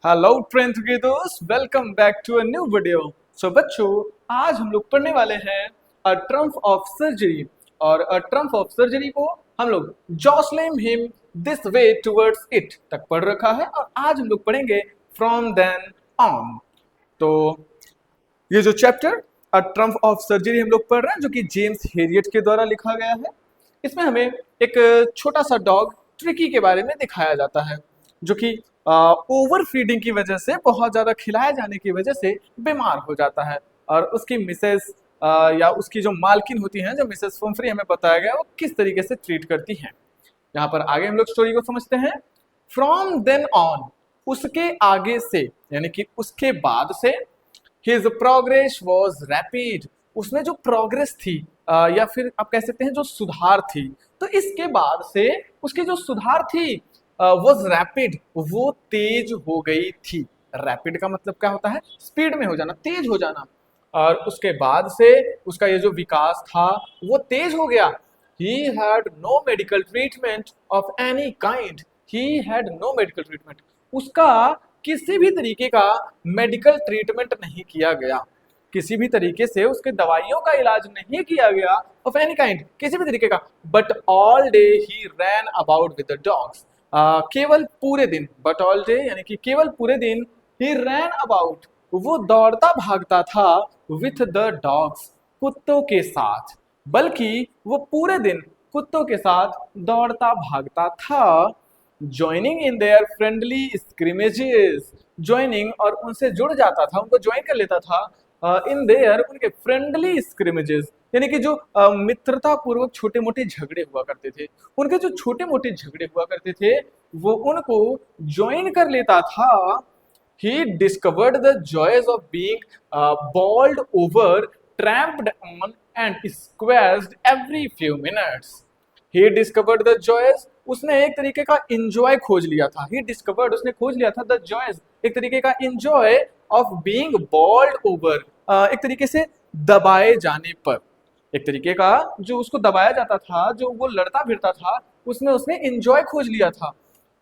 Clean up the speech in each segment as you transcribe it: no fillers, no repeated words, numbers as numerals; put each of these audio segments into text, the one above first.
Hello ट्रेंथ के दोस्त, welcome back to a new video. So बच्चों, आज हम लोग पढ़ने वाले हैं अ ट्रम्प ऑफ सर्जरी। और अ ट्रम्प ऑफ सर्जरी को हम लोग Jocelyn him this way towards it तक पढ़ रखा है, और आज हम लोग पढ़ेंगे फ्रॉम देन ऑन। तो ये जो chapter a Trump of surgery हम लोग पढ़ रहे हैं, जो कि जेम्स हेरियट के द्वारा लिखा गया है। इसमें हमें एक छोटा सा डॉग ट्रिकी के बारे में दिखाया जाता है, जो कि ओवर फीडिंग की वजह से, बहुत ज्यादा खिलाए जाने की वजह से बीमार हो जाता है। और उसकी मिसेस या उसकी जो मालकिन होती हैं, जो मिसेस फम्फ्री, हमें बताया गया वो किस तरीके से ट्रीट करती हैं। यहाँ पर आगे हम लोग स्टोरी को समझते हैं। फ्रॉम देन ऑन, उसके आगे से यानी कि उसके बाद से, हिज प्रोग्रेस वॉज रैपिड, उसमें जो प्रोग्रेस थी या फिर आप कह सकते हैं जो सुधार थी, तो इसके बाद से उसकी जो सुधार थी वॉज रैपिड, वो तेज हो गई थी। रैपिड का मतलब क्या होता है? स्पीड में हो जाना, तेज हो जाना। और उसके बाद से उसका ये जो विकास था वो तेज हो गया। He had no medical treatment of any kind. He had no medical treatment. उसका किसी भी तरीके का मेडिकल ट्रीटमेंट नहीं किया गया, किसी भी तरीके से उसके दवाइयों का इलाज नहीं किया गया, ऑफ एनी काइंड, किसी भी तरीके का। But all day he ran about with the dogs, केवल पूरे दिन, बट ऑल डे यानी कि केवल पूरे दिन, ही रैन अबाउट, वो दौड़ता भागता था, विथ द डॉग्स, कुत्तों के साथ। बल्कि वो पूरे दिन कुत्तों के साथ दौड़ता भागता था। Joining in their friendly scrimmages, joining और उनसे जुड़ जाता था, उनको ज्वाइन कर लेता था इन देयर, उनके फ्रेंडली स्क्रिमेजेस, यानी कि जो मित्रता पूर्वक छोटे मोटे झगड़े हुआ करते थे, उनके जो छोटे मोटे झगड़े हुआ करते थे वो उनको ज्वाइन कर लेता था। He discovered the joys of being bowled over, tramped on, and squashed every few minutes. He discovered the joys, उसने एक तरीके का इंजॉय खोज लिया था। He discovered, उसने खोज लिया था the joys, एक तरीके का enjoy of being bowled over, एक तरीके से दबाए जाने पर, एक तरीके का जो उसको दबाया जाता था, जो वो लड़ता भिड़ता था, उसने इंजॉय खोज लिया था।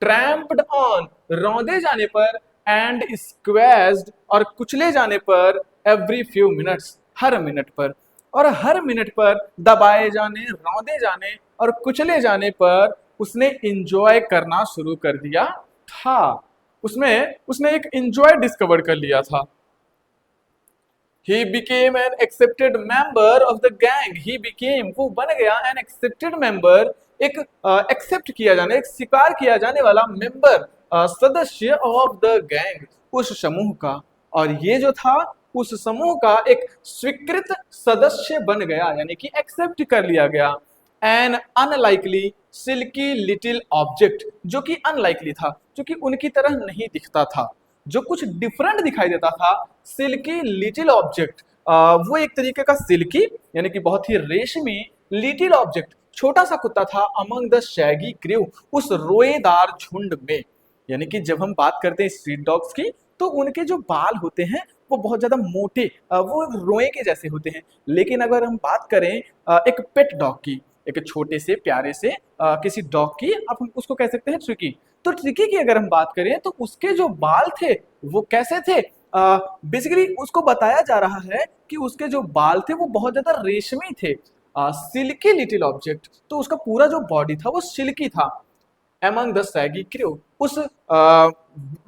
ट्रैम्प्ड ऑन, रौंदे जाने पर, एंड स्क्वेज्ड, और कुचले जाने पर, एवरी फ्यू मिनट्स, हर मिनट पर, और हर मिनट पर दबाए जाने, रौंदे जाने और कुचले जाने पर उसने इंजॉय करना शुरू कर दिया था। उसमें उसने एक इंजॉय डिस्कवर कर लिया था। He became an accepted member of the gang. He became, वो बन गया an accepted member, एक एक्सेप्ट किया जाने, एक स्वीकार किया जाने वाला मेंबर, सदस्य ऑफ द गैंग, उस समूह का। और ये जो था उस समूह का एक स्वीकृत सदस्य बन गया, यानी कि एक्सेप्ट कर लिया गया। An unlikely silky little object, जो कि अनलाइकली था, जो कि उनकी तरह नहीं दिखता था, जो कुछ डिफरेंट दिखाई देता था। सिल्की लिटिल ऑब्जेक्ट, वो एक तरीके का सिल्की यानी कि बहुत ही रेशमी, लिटिल ऑब्जेक्ट, छोटा सा कुत्ता था, अमंग द शैगी क्रू, उस रोएदार झुंड में। यानी कि जब हम बात करते हैं स्ट्रीट डॉग्स की, तो उनके जो बाल होते हैं वो बहुत ज्यादा मोटे, वो रोए के जैसे होते हैं। लेकिन अगर हम बात करें एक पेट डॉग की, एक छोटे से प्यारे से किसी डॉग की, आप हम उसको कह सकते हैं ट्रिकी। तो ट्रिकी की अगर हम बात करें तो उसके जो बाल थे वो कैसे थे? बेसिकली उसको बताया जा रहा है कि उसके जो बाल थे वो बहुत ज्यादा रेशमी थे, सिल्की लिटिल ऑब्जेक्ट। तो उसका पूरा जो बॉडी था वो सिल्की था। एमंग द सैगी क्रू, उस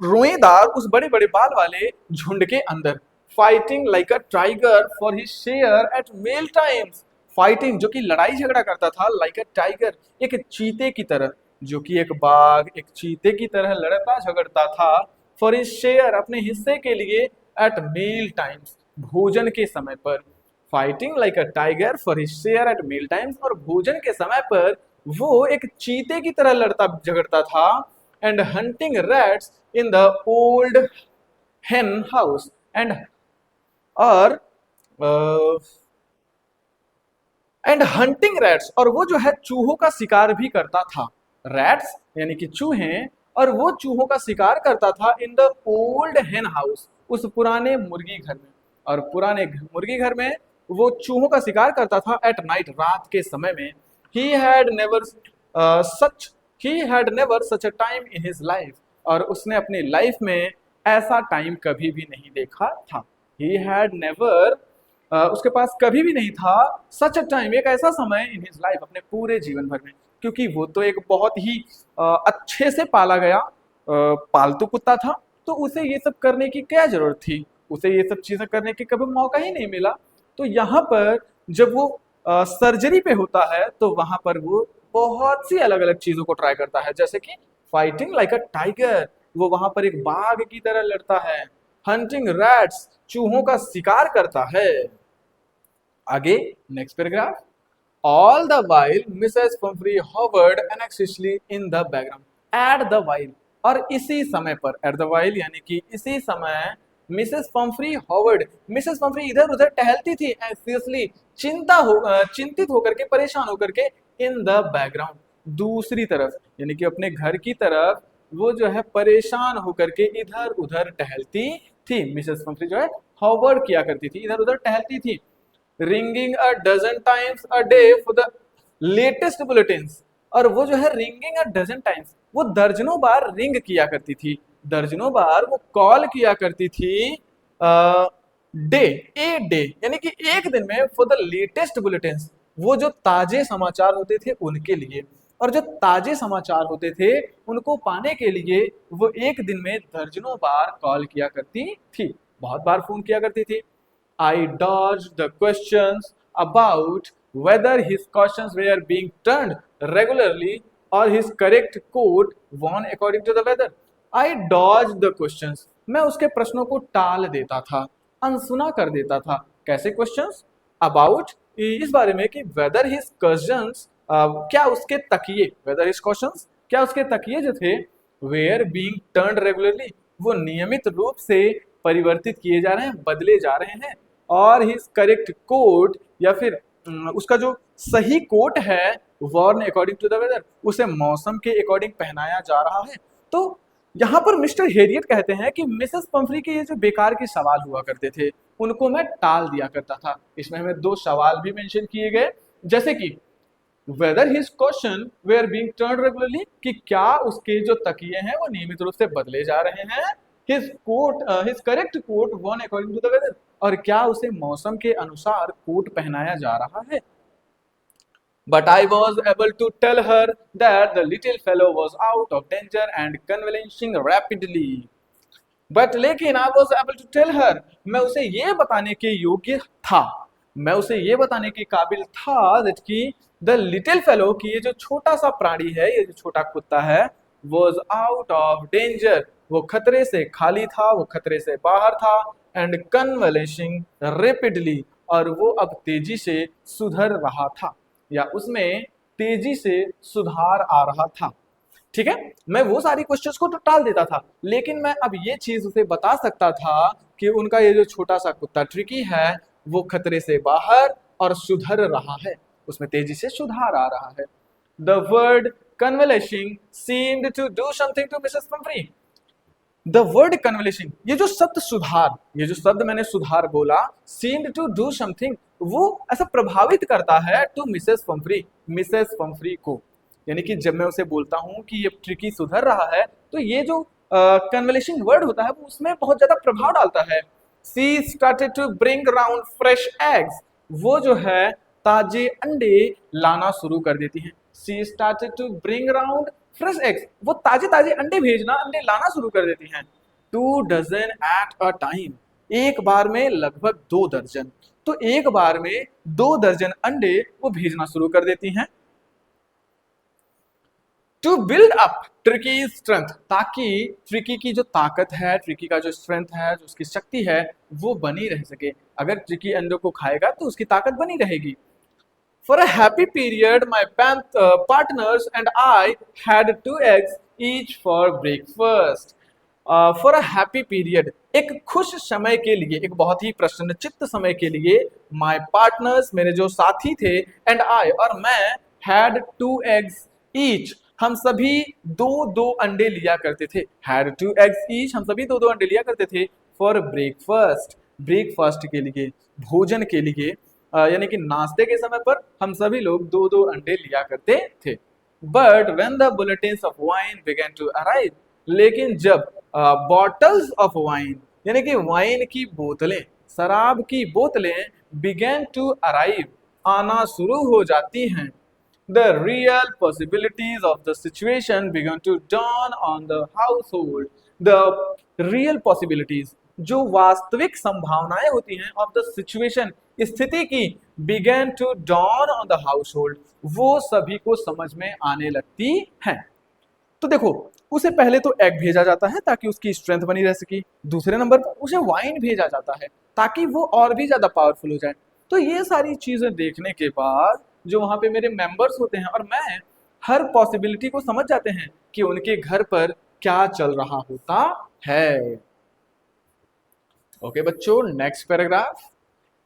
रोएदार, उस बड़े बड़े बाल वाले झुंड के अंदर। Fighting like a tiger for his share at meal times, fighting, जो कि लड़ाई झगड़ा करता था, लाइक अ टाइगर, एक चीते की तरह, जो कि एक बाघ एक चीते की तरह लड़ता झगड़ता था। फॉर हिज शेयर, अपने हिस्से के लिए, एट मील टाइम्स, भोजन के समय पर। Fighting like a tiger for his share at meal times, और भोजन के समय पर वो एक चीते की तरह लड़ता झगड़ता था। And hunting rats in the old हेन हाउस, एंड और एंड हंटिंग रैट्स, और वो जो है चूहों का शिकार भी करता था। रैट्स यानी कि चूहे, और वो चूहों का शिकार करता था इन द ओल्ड हेन हाउस, उस पुराने मुर्गी घर में। और पुराने मुर्गी घर में वो चूहों का शिकार करता था एट नाइट, रात के समय में। He had never such he had never such a time in his life, और उसने अपनी लाइफ में ऐसा टाइम कभी भी नहीं देखा था। ही हैड नेवर, उसके पास कभी भी नहीं था सच अ टाइम, एक ऐसा समय इन हिज लाइफ, अपने पूरे जीवन भर में, क्योंकि वो तो एक बहुत ही अच्छे से पाला गया पालतू कुत्ता था, तो उसे ये सब करने की क्या जरूरत थी, उसे ये सब चीजें करने की कभी मौका ही नहीं मिला। तो यहाँ पर जब वो सर्जरी पे होता है तो वहां पर वो बहुत सी अलग अलग चीजों को ट्राई करता है, जैसे कि फाइटिंग लाइक अ टाइगर, वो वहां पर एक बाघ की तरह लड़ता है, हंटिंग रैट्स, चूहों का शिकार करता है। आगे next paragraph, all the while Mrs Pomfrey hovered anxiously in the background at the while, और इसी समय पर, एट द वाइल यानी कि इसी समय, Mrs Pomfrey Howard, Mrs Pomfrey इधर उधर टहलती थी एंक्सियसली, चिंतित होकर के, परेशान होकर के, इन द बैकग्राउंड, दूसरी तरफ यानी कि अपने घर की तरफ वो जो है परेशान होकर के इधर उधर टहलती थी। मिसेस पंफ्री जो है हॉवर्ड किया करती थी, इधर उधर टहलती थी। Ringing a dozen times a day for the latest bulletins, और वो जो है रिंगिंग अ डजन टाइम्स, वो दर्जनों बार रिंग किया करती थी, दर्जनों बार वो कॉल किया करती थी डे, ए डे यानी कि एक दिन में, फॉर द लेटेस्ट बुलेटिन्स, वो जो ताजे समाचार होते थे उनके लिए, और जो ताजे समाचार होते थे उनको पाने के लिए वो एक दिन में दर्जनों बार कॉल किया करती थी, बहुत बार फोन किया करती थी। I dodged the questions about whether his cautions were being turned regularly or his correct quote won according to the weather. I dodged the questions. मैं उसके प्रश्नों को टाल देता था, अनसुना कर देता था। कैसे क्वेश्चंस? About, इस बारे में कि whether his cautions, क्या उसके तकिए, whether his cautions, क्या उसके तकिए जो थे were being turned regularly, वो नियमित रूप से परिवर्तित किए जा रहे हैं, बदले जा रहे हैं, और हिज करेक्ट कोट, या फिर उसका जो सही कोट है, worn according to the weather, उसे मौसम के अकॉर्डिंग पहनाया जा रहा है। तो यहाँ पर मिस्टर हेरियट कहते हैं कि मिसेस पंफ्री के ये जो बेकार के सवाल हुआ करते थे उनको मैं टाल दिया करता था। इसमें हमें दो सवाल भी मेंशन किए गए, जैसे कि whether his question were being turned regularly, कि क्या उसके जो तकिए हैं वो नियमित रूप से बदले जा रहे हैं, his correct coat one according to the weather, और क्या उसे मौसम के अनुसार कोट पहनाया जा रहा है। But I was able to tell her that the little fellow was out of danger and convalescing rapidly. But लेकिन I was able to tell her, मैं उसे ये बताने के योग्य था, मैं उसे ये बताने के काबिल था that कि the little fellow, कि ये जो छोटा सा प्राणी है, ये जो छोटा कुत्ता है, was out of danger, वो खतरे से खाली था, वो खतरे से बाहर था, and convalescing rapidly, और वो अब तेजी से सुधर रहा था, या उसमें तेजी से सुधार आ रहा था। ठीक है, मैं वो सारी क्वेश्चंस को तो टाल देता था, लेकिन मैं अब ये चीज उसे बता सकता था कि उनका ये जो छोटा सा कुत्ता ट्रिकी है वो खतरे से बाहर और सुधर रहा है, उसमें तेजी से सुधार आ रहा है। The word convalescing seemed to do something to Mrs Pomfrey. The word convalescing, ये जो शब्द सुधार, ये जो शब्द मैंने सुधार बोला, सीम्ड टू डू समथिंग, वो ऐसा प्रभावित करता है to Mrs Pumphrey, Mrs Pumphrey को, यानी कि जब मैं उसे बोलता हूं कि ये ट्रिकी सुधर रहा है, तो ये जो कन्वलेशिंग वर्ड होता है वो उसमें बहुत ज्यादा प्रभाव डालता है। She started to bring round fresh eggs, वो जो है ताजे अंडे लाना शुरू कर देती हैं। She started to bring round fresh eggs, वो ताजे ताजे अंडे भेजना, अंडे लाना शुरू कर देती हैं। 2 डजन एट अ टाइम, एक बार में लगभग 2 दर्जन, तो एक बार में 2 दर्जन अंडे वो भेजना शुरू कर देती हैं। To build up Tricki strength, ताकि ट्रिकी की जो ताकत है, ट्रिकी का जो स्ट्रेंथ है, जो उसकी शक्ति है, वो बनी रह सके। अगर ट्रिकी अंडों को खाएगा तो उसकी ताकत बनी रहेगी। For a happy period my partners and I had 2 eggs each for breakfast. For a happy period, एक खुश समय के लिए, एक बहुत ही प्रसन्नचित्त समय के लिए, माई पार्टनर्स, मेरे जो साथी थे, एंड आई, और मैं, हैड 2 eggs ईच, हम सभी 2-2 अंडे लिया करते थे। हैड 2 eggs ईच, हम सभी 2-2 अंडे लिया करते थे। फॉर ब्रेकफास्ट, ब्रेकफास्ट के लिए, भोजन के लिए, यानी कि नाश्ते के समय पर हम सभी लोग 2-2 अंडे लिया करते थे। But when the bulletins of wine began to arrive, लेकिन जब बॉटल्स ऑफ वाइन, यानी कि वाइन की बोतलें, शराब की बोतलें बिगेन टू अराइव, आना शुरू हो जाती हैं। The real possibilities of the situation began to dawn on the household. The real possibilities, जो वास्तविक संभावनाएं होती हैं of the situation, स्थिति की, began to dawn on the household, वो सभी को समझ में आने लगती हैं। तो देखो, उसे पहले तो एग भेजा जाता है ताकि उसकी स्ट्रेंथ बनी रह सके, दूसरे नंबर पर उसे वाइन भेजा जाता है ताकि वो और भी ज्यादा पावरफुल हो जाए। तो ये सारी चीजें देखने के बाद जो वहां पे मेरे मेंबर्स होते हैं और मैं, हर पॉसिबिलिटी को समझ जाते हैं कि उनके घर पर क्या चल रहा होता है। ओके बच्चों, next paragraph.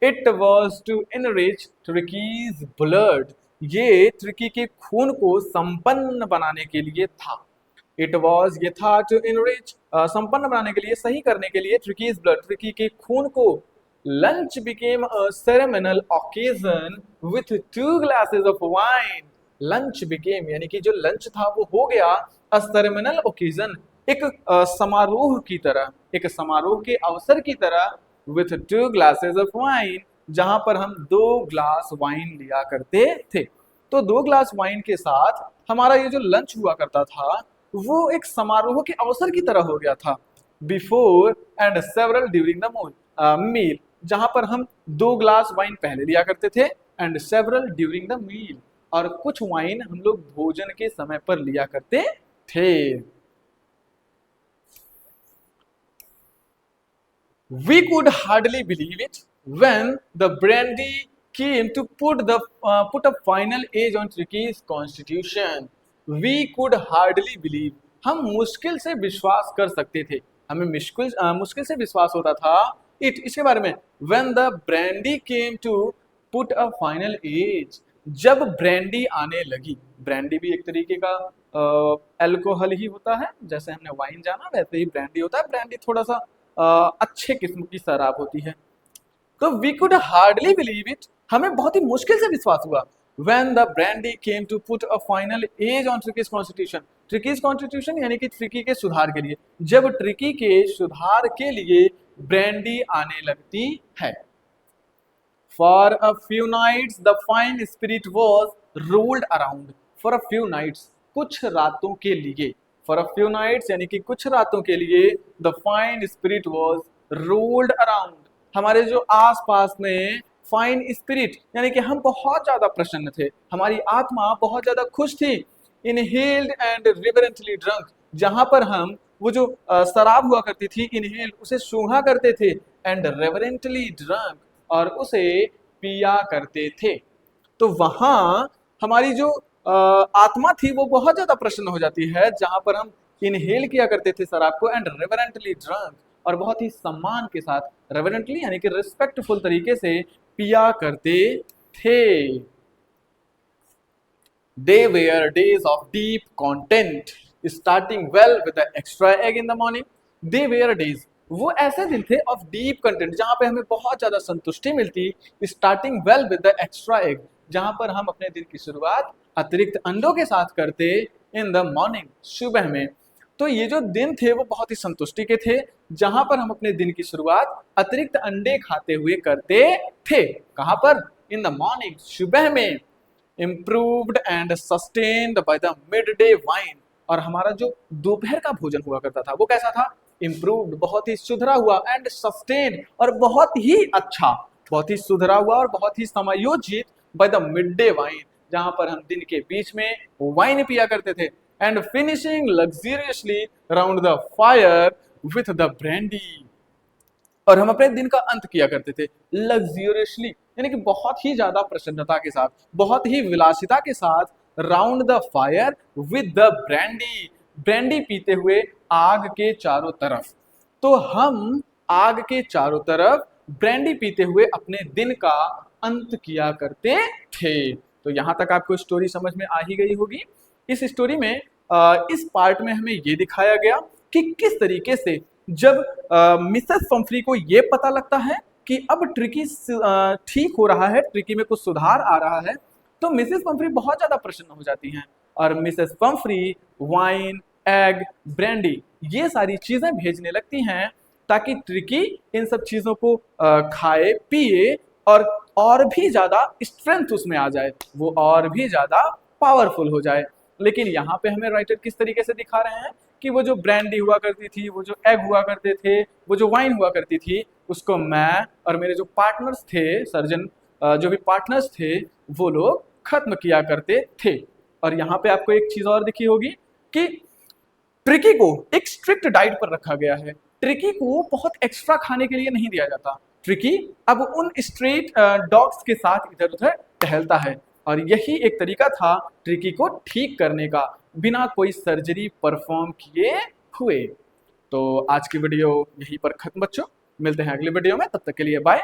It was to enrich Tricki's blood, ये ट्रिकी के खून को संपन्न बनाने के लिए था। इट वॉज, ये था, टू इनरिच, संपन्न बनाने के लिए, सही करने के लिए, ट्रिकीज ब्लड, ट्रिकी के खून को। Lunch became a ceremonial occasion with 2 glasses of wine. Lunch became, यानी कि जो लंच था वो हो गया अ सेरेमोनियल ओकेजन, एक समारोह की तरह, एक समारोह के अवसर की तरह, विथ 2 ग्लासेस ऑफ वाइन, जहां पर हम 2 ग्लास वाइन लिया करते थे। तो 2 ग्लास वाइन के साथ हमारा ये जो लंच हुआ करता था वो एक समारोह के अवसर की तरह हो गया था। Before and several during the meal, जहां पर हम 2 ग्लास वाइन पहले लिया करते थे, and several during the meal, और कुछ वाइन हम लोग भोजन के समय पर लिया करते थे। We could hardly believe it when the brandy came to put a final age on Tricky's constitution. We could hardly believe, हम मुश्किल से विश्वास कर सकते थे, हमें मुश्किल से विश्वास होता था इट, इसके बारे में, when the brandy came to put a final age, जब ब्रांडी आने लगी। ब्रांडी भी एक तरीके का अल्कोहल ही होता है, जैसे हमने वाइन जाना वैसे ही ब्रांडी होता है। ब्रांडी थोड़ा सा अच्छे किस्म की शराब होती है। तो we could hardly believe it, हमें बहुत ही मुश्किल से विश्वास हुआ, when the brandy came to put a final age on Tricky's constitution, Tricky's constitution यानी कि ट्रिकी के सुधार के लिए, जब ट्रिकी के सुधार के लिए ब्रांडी आने लगती है। For a few nights the fine spirit was rolled around. For a few nights, कुछ रातों के लिए, for a few nights यानी कि कुछ रातों के लिए, the fine spirit was rolled around. हमारे जो आसपास में फाइन स्पिरिट, यानी कि हम बहुत ज्यादा प्रसन्न थे, हमारी आत्मा बहुत ज्यादा खुश थी। इनहेल्ड एंड रिवरेंटली ड्रंक, जहां पर हम वो जो शराब हुआ करती थी, इनहेल्ड, उसे सूंघा करते थे, एंड रेवरेंटली ड्रंक, और उसे पिया करते थे। तो वहां हमारी जो आत्मा थी वो बहुत ज्यादा प्रसन्न हो जाती है, जहां पर हम इनहेल किया करते थे शराब को, एंड रेवरेंटली ड्रंक, और बहुत ही सम्मान के साथ, रेवरेंटली यानी कि रिस्पेक्टफुल तरीके से पिया करते थे। They were days of deep content, starting well with the extra egg in the morning. They were days, वो ऐसे दिन थे ऑफ डीप कंटेंट, जहां पे हमें बहुत ज्यादा संतुष्टि मिलती, starting well with the extra egg, जहां पर हम अपने दिन की शुरुआत अतिरिक्त अंडों के साथ करते, इन द मॉर्निंग, सुबह में। तो ये जो दिन थे वो बहुत ही संतुष्टि के थे, जहां पर हम अपने दिन की शुरुआत अतिरिक्त अंडे खाते हुए करते थे। कहां पर? इन द मॉर्निंग, सुबह में। Improved and sustained by the mid day wine, और हमारा जो दोपहर का भोजन हुआ करता था वो कैसा था? इम्प्रूव्ड, बहुत ही सुधरा हुआ, एंड सस्टेन, और बहुत ही अच्छा, बहुत ही सुधरा हुआ और बहुत ही समायोजित, by the mid day wine, जहां पर हम दिन के बीच में वाइन पिया करते थे, and finishing luxuriously round the fire with the brandy, और हम अपने दिन का अंत किया करते थे लग्जरियसली, यानी कि बहुत ही ज्यादा प्रसन्नता के साथ, बहुत ही विलासिता के साथ, round the fire with the brandy, brandy पीते हुए आग के चारों तरफ। तो हम आग के चारों तरफ ब्रांडी पीते हुए अपने दिन का अंत किया करते थे। तो यहां तक आपको स्टोरी समझ में आ ही गई होगी। इस स्टोरी में इस पार्ट में हमें ये दिखाया गया कि किस तरीके से जब मिसेस पंफ्री को ये पता लगता है कि अब ट्रिकी ठीक हो रहा है, ट्रिकी में कुछ सुधार आ रहा है, तो मिसेस पंफ्री बहुत ज्यादा प्रसन्न हो जाती हैं, और Mrs Pomfrey wine egg, brandy, ये सारी चीजें भेजने लगती हैं ताकि ट्रिकी इन सब चीजों को खाए पिए और भी ज्यादा स्ट्रेंथ उसमें आ जाए, वो और भी ज्यादा पावरफुल हो जाए। लेकिन यहाँ पे हमें राइटर किस तरीके से दिखा रहे हैं कि वो जो ब्रांडी हुआ करती थी, वो जो एग हुआ करते थे, वो जो वाइन हुआ करती थी, उसको मैं और मेरे जो पार्टनर्स थे, सर्जन जो भी पार्टनर्स थे, वो लोग खत्म किया करते थे। और यहाँ पे आपको एक चीज और दिखी होगी कि ट्रिकी को एक स्ट्रिक्ट डाइट पर रखा गया है। ट्रिकी को बहुत एक्स्ट्रा खाने के लिए नहीं दिया जाता। ट्रिकी अब उन स्ट्रेट डॉग्स के साथ इधर उधर टहलता है और यही एक तरीका था ट्रिकी को ठीक करने का, बिना कोई सर्जरी परफॉर्म किए हुए। तो आज की वीडियो यहीं पर खत्म बच्चों, मिलते हैं अगली वीडियो में, तब तक के लिए बाय।